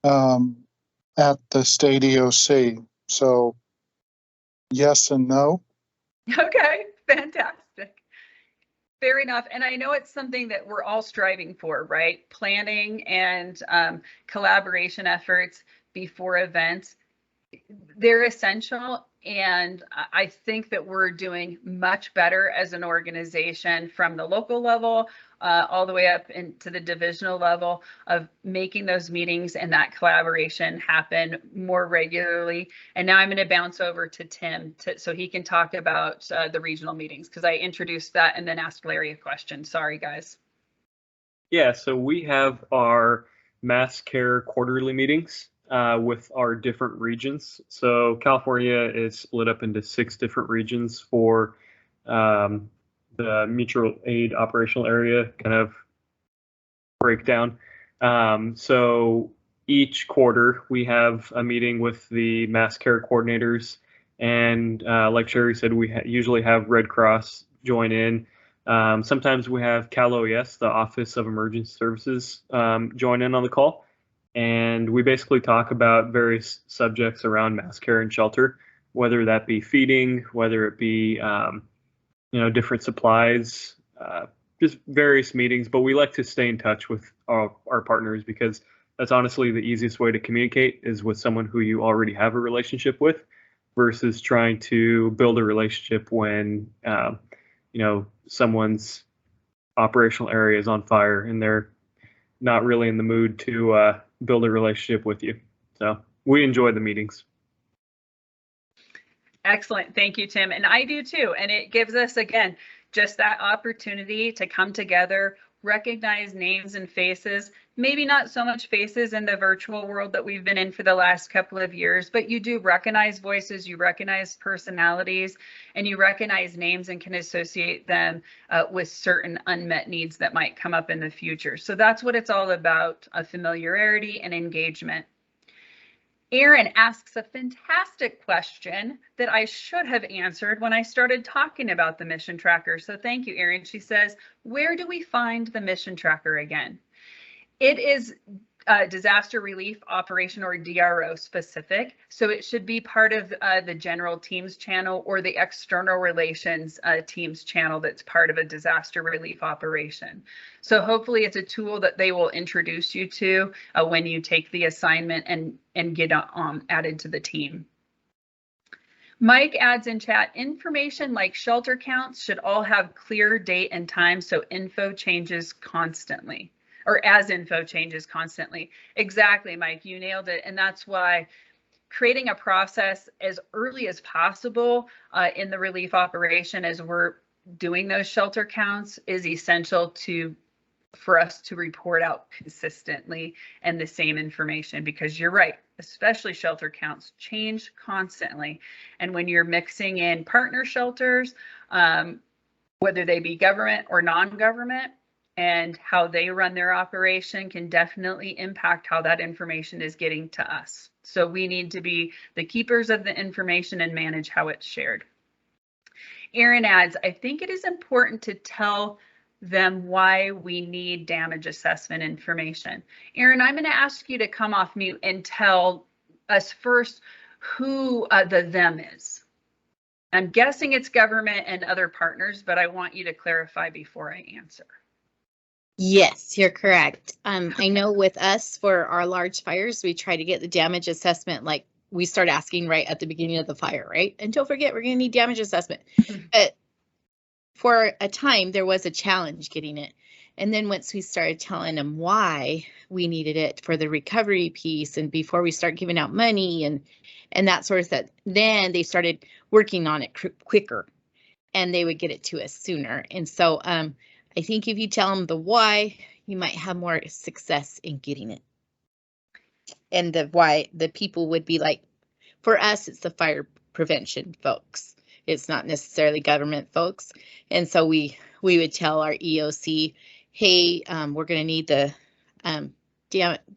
S8: at the state EOC. So yes and no.
S1: Okay, fantastic. Fair enough. And I know it's something that we're all striving for, right? Planning and collaboration efforts before events. They're essential. And I think that we're doing much better as an organization from the local level all the way up into the divisional level of making those meetings and that collaboration happen more regularly. And now I'm going to bounce over to Tim so he can talk about the regional meetings, because I introduced that and then asked Larry a question. Sorry, guys.
S3: Yeah, so we have our mass care quarterly meetings with our different regions. So California is split up into 6 different regions for the mutual aid operational area kind of breakdown. So each quarter we have a meeting with the mass care coordinators, and like Sherry said, we usually have Red Cross join in. Sometimes we have Cal OES, the Office of Emergency Services, join in on the call. And we basically talk about various subjects around mass care and shelter, whether that be feeding, whether it be, different supplies, just various meetings. But we like to stay in touch with our partners, because that's honestly the easiest way to communicate is with someone who you already have a relationship with, versus trying to build a relationship when, someone's operational area is on fire and they're not really in the mood to build a relationship with you. So we enjoy the meetings.
S1: Excellent. Thank you, Tim. And I do too. And it gives us, again, just that opportunity to come together, recognize names and faces, maybe not so much faces in the virtual world that we've been in for the last couple of years, but you do recognize voices, you recognize personalities, and you recognize names and can associate them with certain unmet needs that might come up in the future. So that's what it's all about, familiarity and engagement. Erin asks a fantastic question that I should have answered when I started talking about the mission tracker. So thank you, Erin. She says, where do we find the mission tracker again? It is disaster relief operation, or DRO specific. So it should be part of the general teams channel or the external relations teams channel that's part of a disaster relief operation. So hopefully it's a tool that they will introduce you to when you take the assignment and get added to the team. Mike adds in chat, information like shelter counts should all have clear date and time, so info changes constantly. Or as info changes constantly. Exactly, Mike, you nailed it. And that's why creating a process as early as possible in the relief operation as we're doing those shelter counts is essential for us to report out consistently and the same information, because you're right, especially shelter counts change constantly. And when you're mixing in partner shelters, whether they be government or non-government, and how they run their operation can definitely impact how that information is getting to us. So we need to be the keepers of the information and manage how it's shared. Erin adds, I think it is important to tell them why we need damage assessment information. Erin, I'm going to ask you to come off mute and tell us first who the them is. I'm guessing it's government and other partners, but I want you to clarify before I answer.
S9: Yes, you're correct. I know with us for our large fires, we try to get the damage assessment, like we start asking right at the beginning of the fire, right? And don't forget, we're going to need damage assessment. But for a time, there was a challenge getting it. And then once we started telling them why we needed it for the recovery piece, and before we start giving out money and that sort of stuff, then they started working on it quicker and they would get it to us sooner. And so, I think if you tell them the why, you might have more success in getting it. And the why, the people would be like, for us, it's the fire prevention folks. It's not necessarily government folks. And so we would tell our EOC, hey, we're going to need the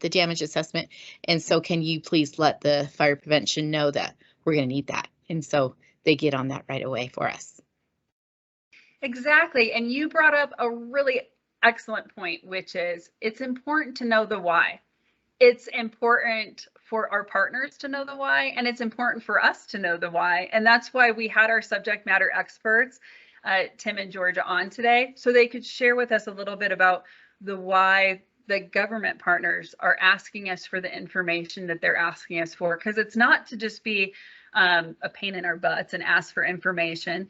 S9: damage assessment. And so can you please let the fire prevention know that we're going to need that? And so they get on that right away for us.
S1: Exactly. And you brought up a really excellent point, which is it's important to know the why. It's important for our partners to know the why, and it's important for us to know the why. And that's why we had our subject matter experts, Tim and Georgia, on today, so they could share with us a little bit about the why the government partners are asking us for the information that they're asking us for, because it's not to just be a pain in our butts and ask for information.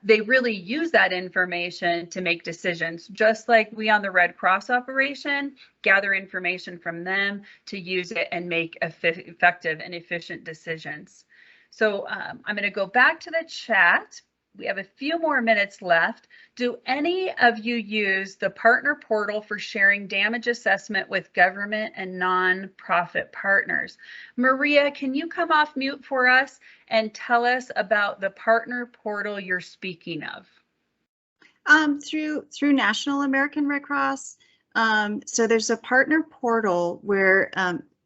S1: They really use that information to make decisions, just like we on the Red Cross operation gather information from them to use it and make effective and efficient decisions. So I'm going to go back to the chat. We have a few more minutes left. Do any of you use the partner portal for sharing damage assessment with government and nonprofit partners? Maria, can you come off mute for us and tell us about the partner portal you're speaking of?
S10: Through National American Red Cross. So there's a partner portal where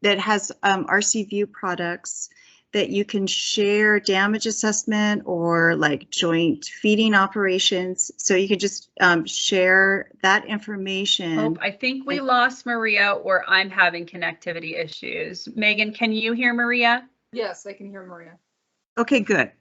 S10: that has RC View products that you can share damage assessment or like joint feeding operations. So you can just share that information.
S1: Oh, I think we lost Maria, or I'm having connectivity issues. Megan, can you hear Maria?
S2: Yes, I can hear Maria.
S10: Okay, good.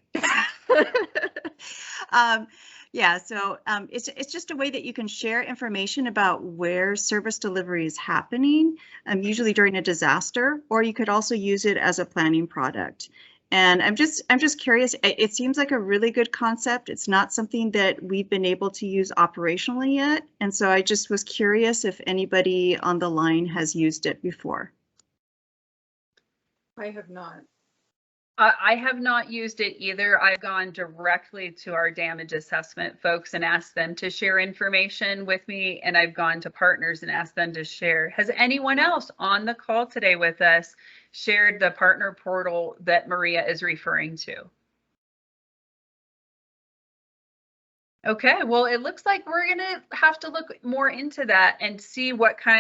S10: Yeah, so it's just a way that you can share information about where service delivery is happening, usually during a disaster, or you could also use it as a planning product. And I'm just curious, it seems like a really good concept. It's not something that we've been able to use operationally yet. And so I just was curious if anybody on the line has used it before.
S2: I have not.
S1: I have not used it either. I've gone directly to our damage assessment folks and asked them to share information with me, and I've gone to partners and asked them to share. Has anyone else on the call today with us shared the partner portal that Maria is referring to? Okay, well, it looks like we're gonna have to look more into that and see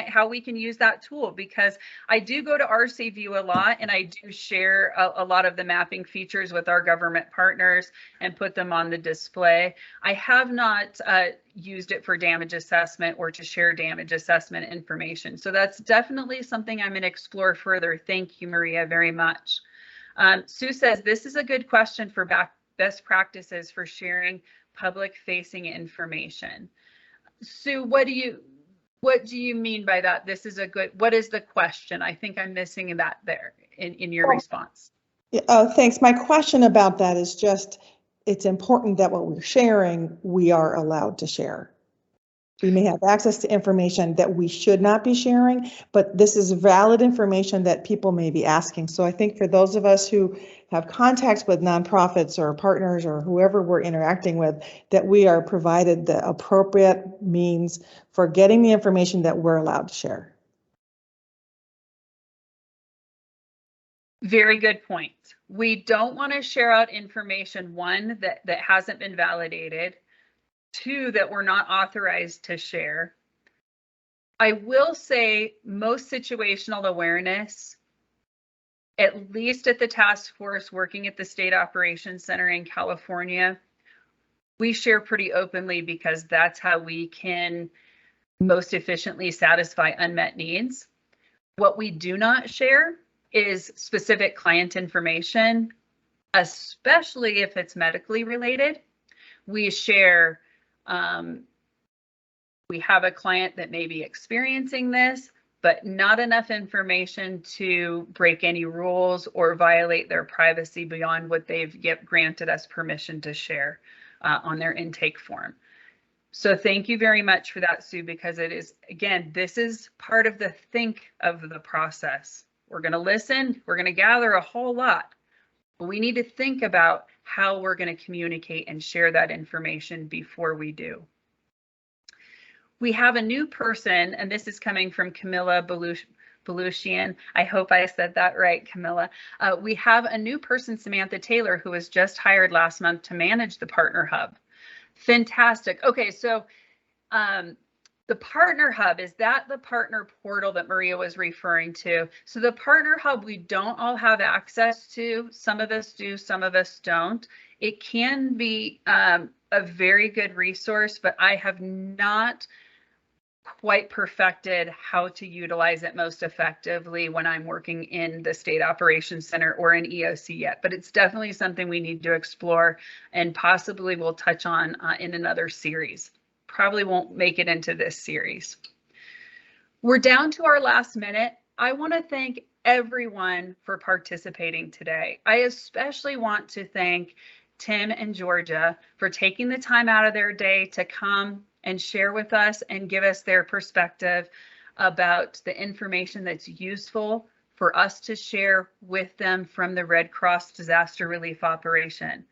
S1: how we can use that tool, because I do go to RC View a lot and I do share a lot of the mapping features with our government partners and put them on the display. I have not used it for damage assessment or to share damage assessment information. So that's definitely something I'm gonna explore further. Thank you, Maria, very much. Sue says, this is a good question for best practices for sharing public-facing information. Sue, what do you mean by that? This is a good, what is the question? I think I'm missing that there in your response.
S5: Oh, thanks. My question about that is just, it's important that what we're sharing, we are allowed to share. We may have access to information that we should not be sharing, but this is valid information that people may be asking. So I think for those of us who have contacts with nonprofits or partners or whoever we're interacting with, that we are provided the appropriate means for getting the information that we're allowed to share.
S1: Very good point. We don't want to share out information, one, that hasn't been validated, two, that we're not authorized to share. I will say most situational awareness, at least at the task force working at the State Operations Center in California, we share pretty openly because that's how we can most efficiently satisfy unmet needs. What we do not share is specific client information, especially if it's medically related. We share we have a client that may be experiencing this, but not enough information to break any rules or violate their privacy beyond what they've granted us permission to share on their intake form. So thank you very much for that, Sue, because it is, again, this is part of the think of the process. We're going to listen, we're going to gather a whole lot, but we need to think about how we're going to communicate and share that information before we do. We have a new person, and this is coming from Camilla Belushian. I hope I said that right, Camilla. We have a new person, Samantha Taylor, who was just hired last month to manage the Partner Hub. Fantastic. Okay, so the Partner Hub, is that the partner portal that Maria was referring to? So the Partner Hub, we don't all have access to. Some of us do, some of us don't. It can be a very good resource, but I have not quite perfected how to utilize it most effectively when I'm working in the State Operations Center or in EOC yet, but it's definitely something we need to explore and possibly we'll touch on in another series. Probably won't make it into this series. We're down to our last minute. I want to thank everyone for participating today. I especially want to thank Tim and Georgia for taking the time out of their day to come and share with us and give us their perspective about the information that's useful for us to share with them from the Red Cross Disaster Relief Operation.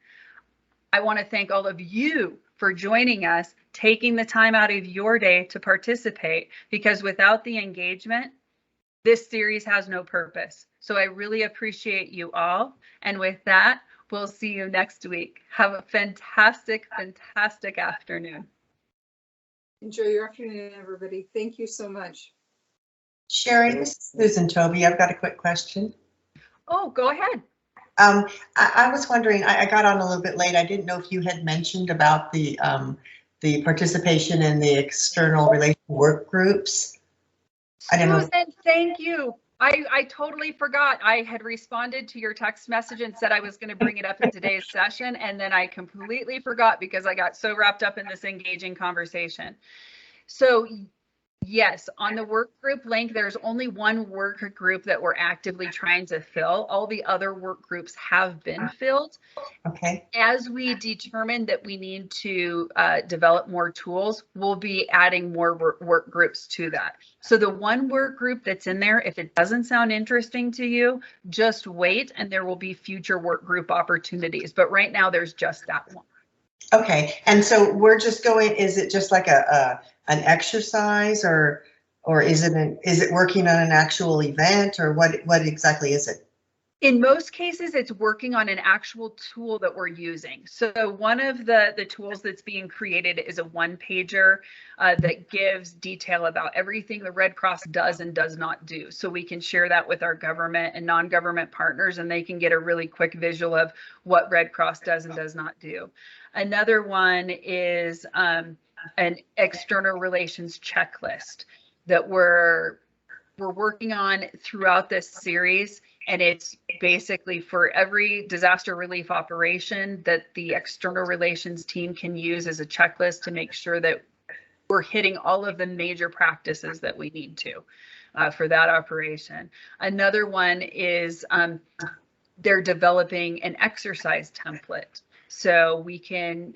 S1: I want to thank all of you for joining us, taking the time out of your day to participate, because without the engagement, this series has no purpose. So I really appreciate you all. And with that, we'll see you next week. Have a fantastic, fantastic afternoon.
S2: Enjoy your afternoon, everybody. Thank you so much.
S11: Sherry, this is Susan Toby. I've got a quick question.
S1: Oh, go ahead.
S11: I was wondering, I got on a little bit late. I didn't know if you had mentioned about the participation in the external relation work groups. I don't know.
S1: Susan, thank you. I totally forgot. I had responded to your text message and said I was going to bring it up in today's session, and then I completely forgot because I got so wrapped up in this engaging conversation. So yes, on the work group link, there's only one work group that we're actively trying to fill. All the other work groups have been filled.
S11: Okay.
S1: As we determine that we need to develop more tools, we'll be adding more work groups to that. So the one work group that's in there, if it doesn't sound interesting to you, just wait and there will be future work group opportunities. But right now there's just that one.
S11: Okay, and so we're just going, is it just like an exercise or is it working on an actual event, or what exactly is it?
S1: In most cases, it's working on an actual tool that we're using. So one of the tools that's being created is a one-pager that gives detail about everything the Red Cross does and does not do. So we can share that with our government and non-government partners, and they can get a really quick visual of what Red Cross does and does not do. Another one is an external relations checklist that we're working on throughout this series. And it's basically for every disaster relief operation that the external relations team can use as a checklist to make sure that we're hitting all of the major practices that we need to for that operation. Another one is they're developing an exercise template. So we can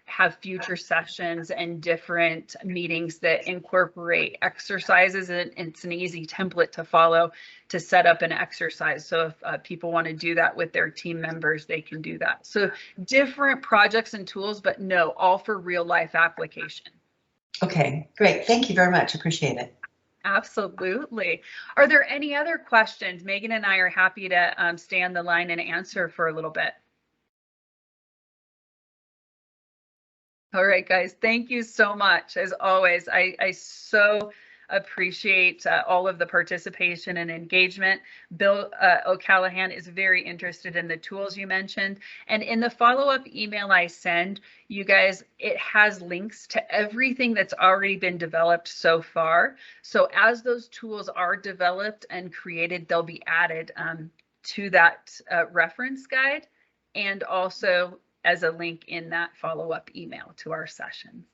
S1: have future sessions and different meetings that incorporate exercises, and it's an easy template to follow to set up an exercise. So if people want to do that with their team members, they can do that. So different projects and tools, but no, all for real life application.
S11: Okay, great. Thank you very much. Appreciate it.
S1: Absolutely. Are there any other questions? Megan and I are happy to stay on the line and answer for a little bit. All right, guys, thank you so much. As always, I so appreciate all of the participation and engagement. Bill O'Callahan is very interested in the tools you mentioned. And in the follow-up email I send, you guys, it has links to everything that's already been developed so far. So as those tools are developed and created, they'll be added to that reference guide, and also as a link in that follow-up email to our sessions.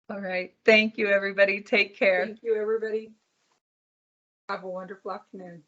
S1: All right. Thank you, everybody. Take care.
S2: Thank you, everybody. Have a wonderful afternoon.